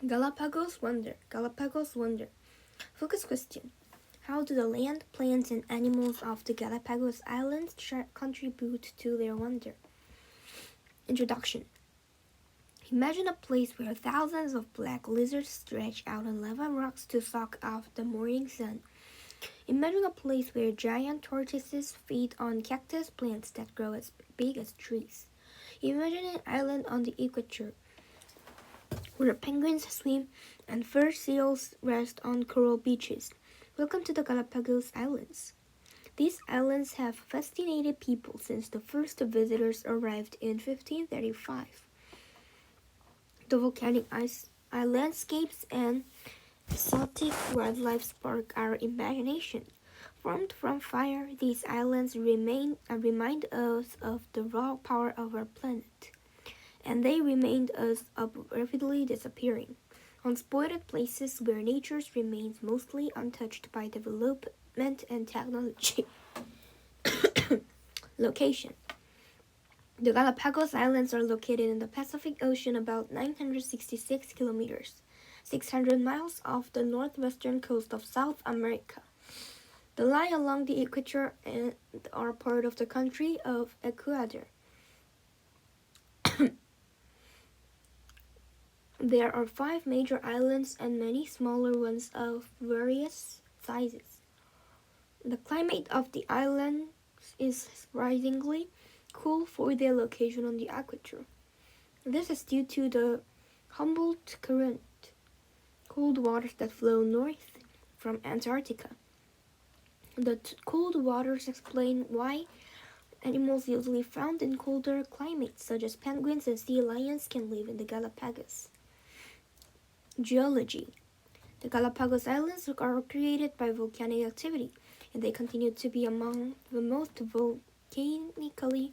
Galapagos Wonder. Galapagos Wonder. Focus question. How do the land, plants, and animals of the Galapagos Islands contribute to their wonder? Introduction. Imagine a place where thousands of black lizards stretch out on lava rocks to soak off the morning sun. Imagine a place where giant tortoises feed on cactus plants that grow as big as trees. Imagine an island on the equator where penguins swim and fur seals rest on coral beaches. Welcome to the Galapagos Islands. These islands have fascinated people since the first visitors arrived in 1535. The volcanic landscapes and exotic wildlife spark our imagination. Formed from fire, these islands remind us of the raw power of our planet, and they remind us of rapidly disappearing, unspoiled places where nature remains mostly untouched by development and technology. Location. The Galapagos Islands are located in the Pacific Ocean about 966 kilometers, 600 miles off the northwestern coast of South America. They lie along the equator and are part of the country of Ecuador. There are 5 major islands and many smaller ones of various sizes. The climate of the islands is surprisingly cool for their location on the equator. This is due to the Humboldt Current, cold waters that flow north from Antarctica. The cold waters explain why animals usually found in colder climates, such as penguins and sea lions, can live in the Galapagos. Geology. The Galapagos Islands are created by volcanic activity, and they continue to be among the most volcanically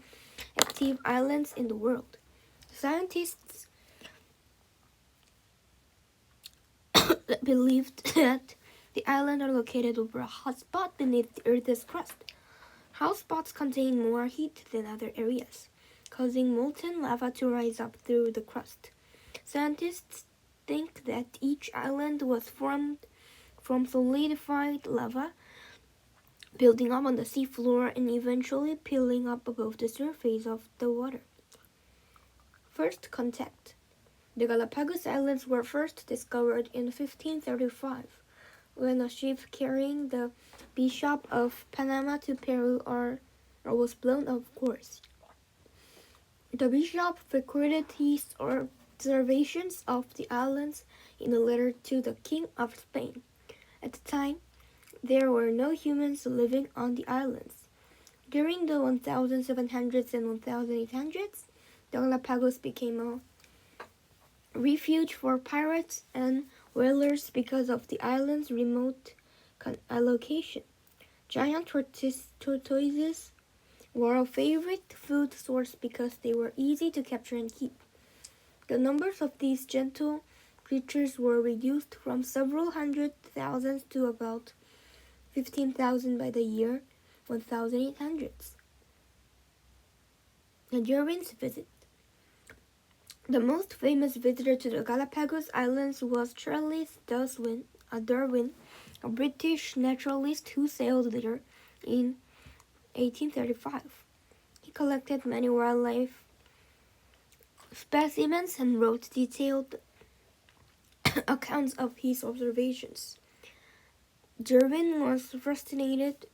active islands in the world. Scientists believed that the islands are located over a hot spot beneath the Earth's crust. Hot spots contain more heat than other areas, causing molten lava to rise up through the crust. Scientists think that each island was formed from solidified lava, building up on the seafloor and eventually peeling up above the surface of the water. First contact. The Galapagos Islands were first discovered in 1535, when a ship carrying the Bishop of Panama to Peru was blown off course. The bishop recorded his observations of the islands in a letter to the King of Spain. At the time, there were no humans living on the islands. During the 1700s and 1800s, the Galapagos became a refuge for pirates and whalers because of the island's remote location. Giant tortoises were a favorite food source because they were easy to capture and keep. The numbers of these gentle creatures were reduced from several hundred thousands to about 15,000 by the year 1800s. Darwin's visit. The most famous visitor to the Galapagos Islands was Charles Darwin, a British naturalist who sailed there in 1835. He collected many wildlife specimens and wrote detailed accounts of his observations. Darwin was fascinated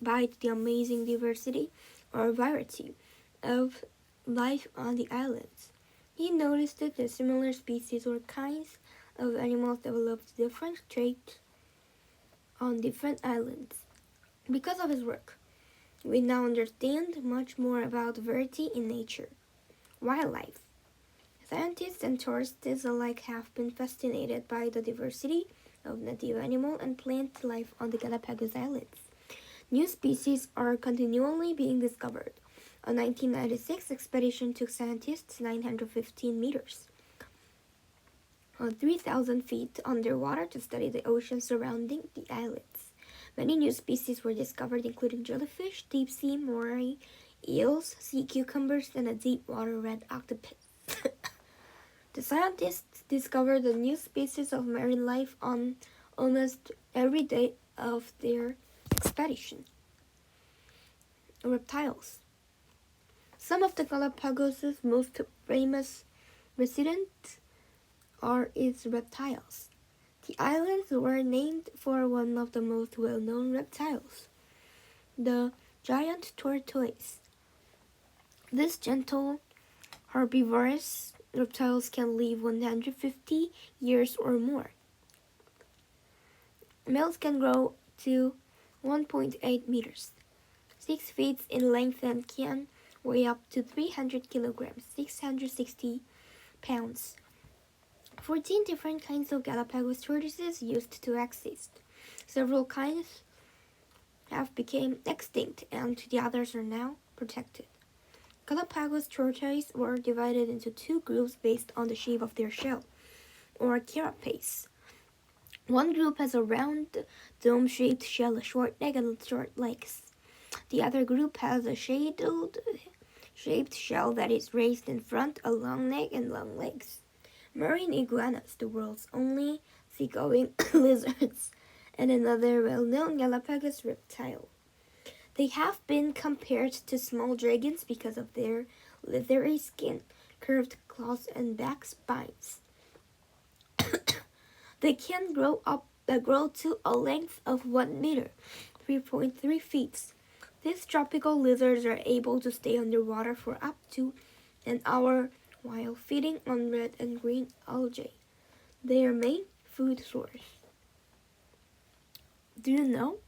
by the amazing diversity or variety of life on the islands. He noticed that similar species or kinds of animals developed different traits on different islands. Because of his work, we now understand much more about variety in nature. Wildlife. Scientists and tourists alike have been fascinated by the diversity of native animal and plant life on the Galapagos Islands. New species are continually being discovered. A 1996 expedition took scientists 915 meters, 3,000 feet underwater to study the ocean surrounding the islands. Many new species were discovered, including jellyfish, deep-sea moray, eels, sea cucumbers, and a deep-water red octopus. The scientists discovered a new species of marine life on almost every day of their expedition. Reptiles. Some of the Galapagos' most famous residents are its reptiles. The islands were named for one of the most well-known reptiles, the giant tortoise. This gentle, herbivorous reptiles can live 150 years or more. Males can grow to 1.8 meters, 6 feet in length, and can weigh up to 300 kilograms, 660 pounds. 14 different kinds of Galapagos tortoises used to exist. Several kinds have become extinct and the others are now protected. Galapagos tortoises were divided into two groups based on the shape of their shell, or carapace. One group has a round, dome-shaped shell, a short neck, and short legs. The other group has a shaded-shaped shell that is raised in front, a long neck, and long legs. Marine iguanas, the world's only seagoing lizards, and another well-known Galapagos reptile. They have been compared to small dragons because of their leathery skin, curved claws, and back spines. They can grow to a length of 1 meter, 3.3 feet. These tropical lizards are able to stay underwater for up to an hour while feeding on red and green algae, their main food source. Do you know?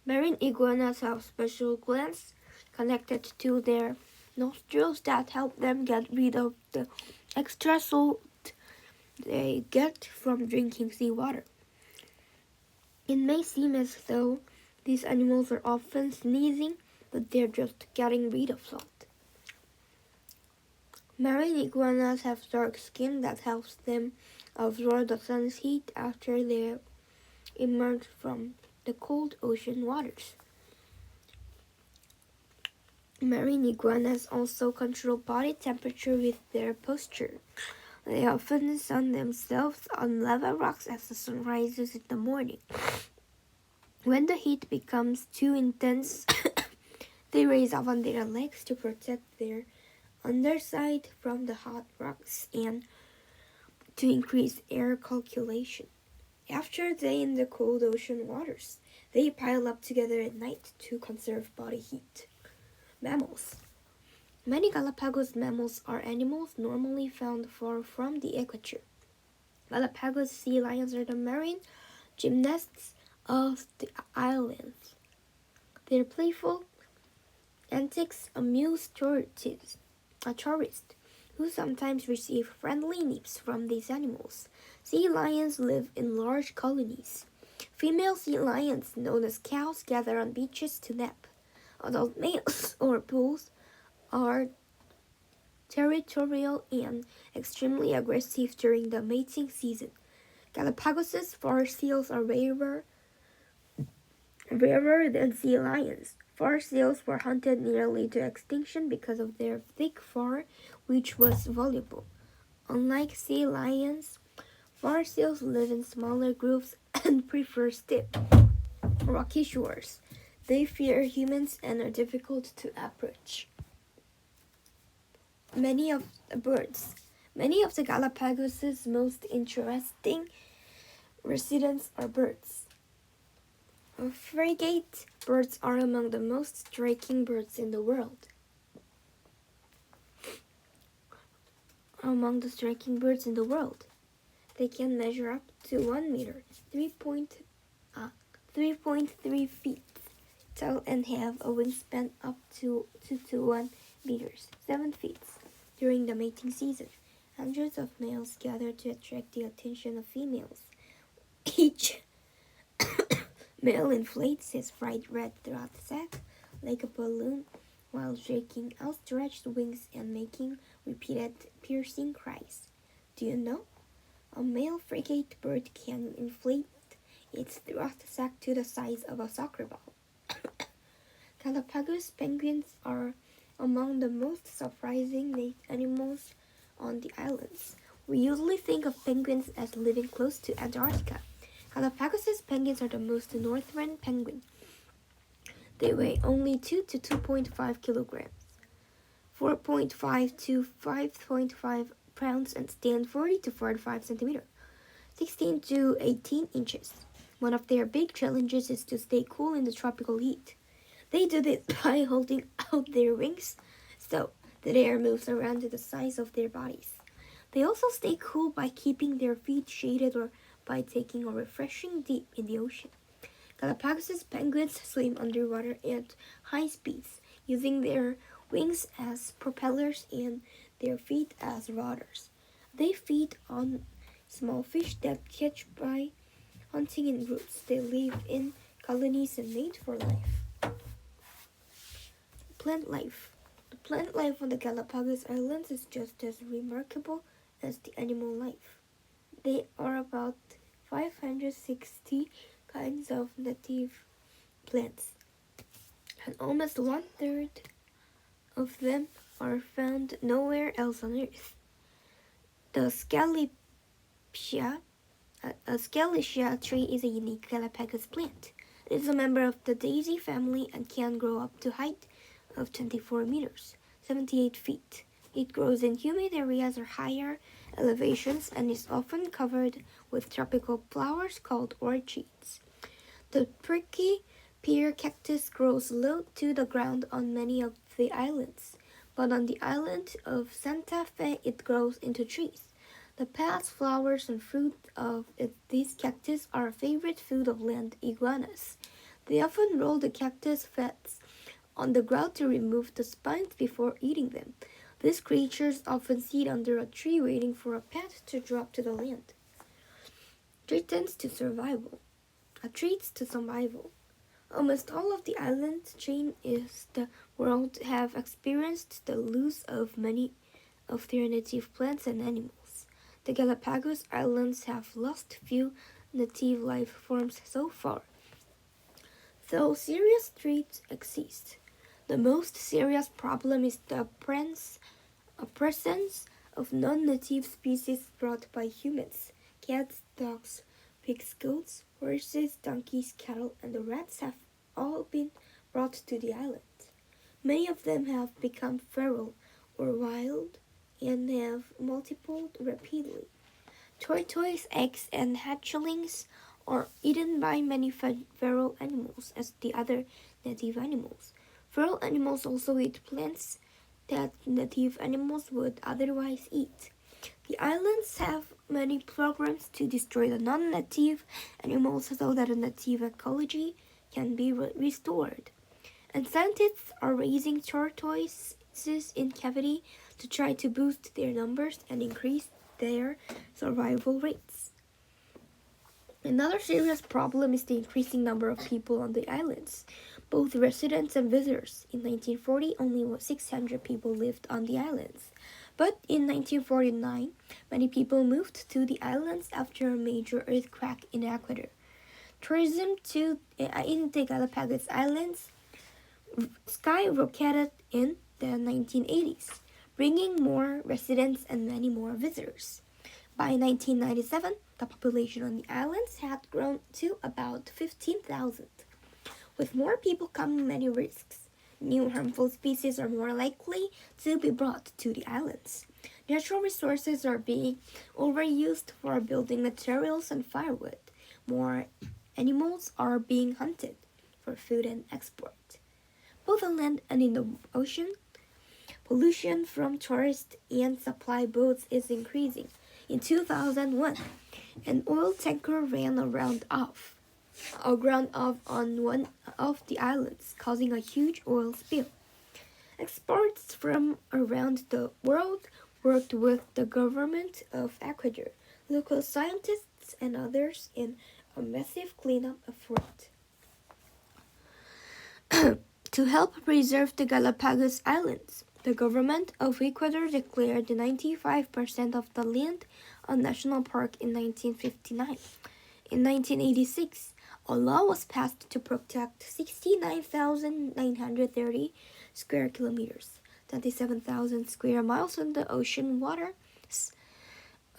Marine iguanas have special glands connected to their nostrils that help them get rid of the extra salt they get from drinking seawater. It may seem as though these animals are often sneezing, but they're just getting rid of salt. Marine iguanas have dark skin that helps them absorb the sun's heat after they emerge from the cold ocean waters. Marine iguanas also control body temperature with their posture. They often sun themselves on lava rocks as the sun rises in the morning. When the heat becomes too intense, they raise up on their legs to protect their underside from the hot rocks and to increase air circulation. After a day in the cold ocean waters, they pile up together at night to conserve body heat. Mammals. Many Galapagos mammals are animals normally found far from the equator. Galapagos sea lions are the marine gymnasts of the islands. Their playful antics amuse tourists who sometimes receive friendly nips from these animals. Sea lions live in large colonies. Female sea lions, known as cows, gather on beaches to nap. Adult males, or bulls, are territorial and extremely aggressive during the mating season. Galapagos' forest seals are rarer than sea lions. Forest seals were hunted nearly to extinction because of their thick fur, which was valuable. Unlike sea lions, forest seals live in smaller groups and prefer steep, rocky shores. They fear humans and are difficult to approach. Many of the Galapagos' most interesting residents are birds. Frigate birds are among the most striking birds in the world. They can measure up to 1 meter, 3.3 feet tall, and have a wingspan up to 1 meters, 7 feet. During the mating season, hundreds of males gather to attract the attention of females. Each male inflates his bright red throat sac like a balloon while shaking outstretched wings and making repeated piercing cries. Do you know? A male frigate bird can inflate its throat sac to the size of a soccer ball. Galapagos penguins are among the most surprising animals on the islands. We usually think of penguins as living close to Antarctica. Galapagos penguins are the most northern penguin. They weigh only 2 to 2.5 kilograms, 4.5 to 5.5 pounds, and stand 40 to 45 centimeters, 16 to 18 inches. One of their big challenges is to stay cool in the tropical heat. They do this by holding out their wings so that air moves around to the size of their bodies. They also stay cool by keeping their feet shaded or by taking a refreshing dip in the ocean. Galapagos penguins swim underwater at high speeds, using their wings as propellers and their feet as rudders. They feed on small fish that catch by hunting in groups. They live in colonies and mate for life. Plant life. The plant life on the Galapagos Islands is just as remarkable as the animal life. There are about 560 kinds of native plants, and almost one-third of them are found nowhere else on Earth. The Scalicia tree is a unique Galapagos plant. It is a member of the daisy family and can grow up to a height of 24 meters, 78 feet. It grows in humid areas or higher elevations and is often covered with tropical flowers called orchids. The prickly pear cactus grows low to the ground on many of the islands, but on the island of Santa Fe it grows into trees. The pads, flowers, and fruit of these cactus are a favorite food of land iguanas. They often roll the cactus fats on the ground to remove the spines before eating them. These creatures often sit under a tree waiting for a pet to drop to the land. Treats to survival. Almost all of the island chain is the world have experienced the loss of many of their native plants and animals. The Galapagos Islands have lost few native life forms so far, though serious threats exist. The most serious problem is the presence of non-native species brought by humans. Cats, dogs, pigs, goats, horses, donkeys, cattle, and the rats have all been brought to the island. Many of them have become feral or wild and have multiplied rapidly. Tortoise eggs and hatchlings are eaten by many feral animals as the other native animals. Feral animals also eat plants that native animals would otherwise eat. The islands have many programs to destroy the non-native animals so that a native ecology can be restored. And scientists are raising tortoises in captivity to try to boost their numbers and increase their survival rates. Another serious problem is the increasing number of people on the islands, both residents and visitors. In 1940, only 600 people lived on the islands. But in 1949, many people moved to the islands after a major earthquake in Ecuador. Tourism in the Galapagos Islands skyrocketed in the 1980s, bringing more residents and many more visitors. By 1997, the population on the islands had grown to about 15,000. With more people come many risks. New harmful species are more likely to be brought to the islands. Natural resources are being overused for building materials and firewood. More animals are being hunted for food and export. Both on land and in the ocean, pollution from tourist and supply boats is increasing. In 2001, an oil tanker ran aground off on one of the islands, causing a huge oil spill. Experts from around the world worked with the government of Ecuador, local scientists, and others in a massive cleanup effort to help preserve the Galapagos Islands. The government of Ecuador declared 95% of the land a national park in 1959. In 1986, a law was passed to protect 69,930 square kilometers, 27,000 square miles of the ocean water,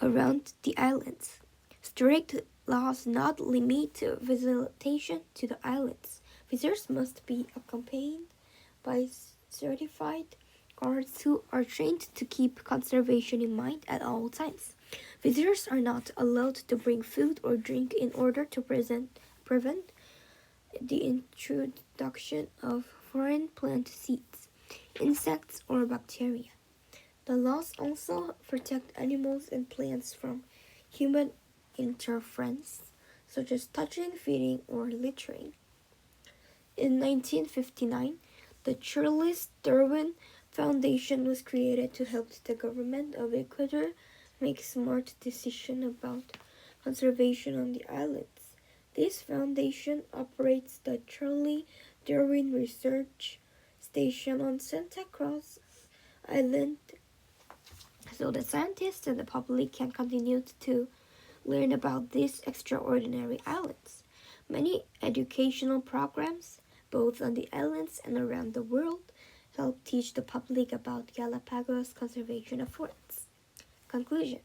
around the islands. Strict laws not limit visitation to the islands. Visitors must be accompanied by certified guards who are trained to keep conservation in mind at all times. Visitors are not allowed to bring food or drink in order to prevent the introduction of foreign plant seeds, insects, or bacteria. The laws also protect animals and plants from human interference, such as touching, feeding, or littering. In 1959, the Charles Darwin Foundation was created to help the government of Ecuador make smart decisions about conservation on the islands. This foundation operates the Charles Darwin Research Station on Santa Cruz Island so that scientists and the public can continue to learn about these extraordinary islands. Many educational programs, both on the islands and around the world, help teach the public about Galapagos conservation efforts. Conclusion: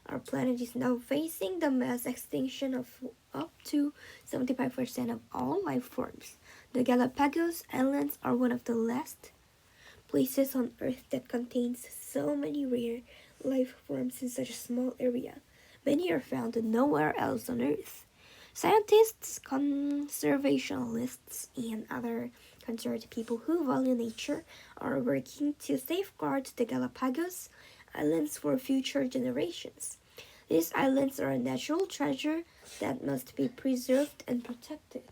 our planet is now facing the mass extinction of up to 75% of all life forms. The Galapagos Islands are one of the last places on Earth that contains so many rare life forms in such a small area. Many are found nowhere else on Earth. Scientists, conservationists, and other concerned people who value nature are working to safeguard the Galapagos Islands for future generations. These islands are a natural treasure that must be preserved and protected.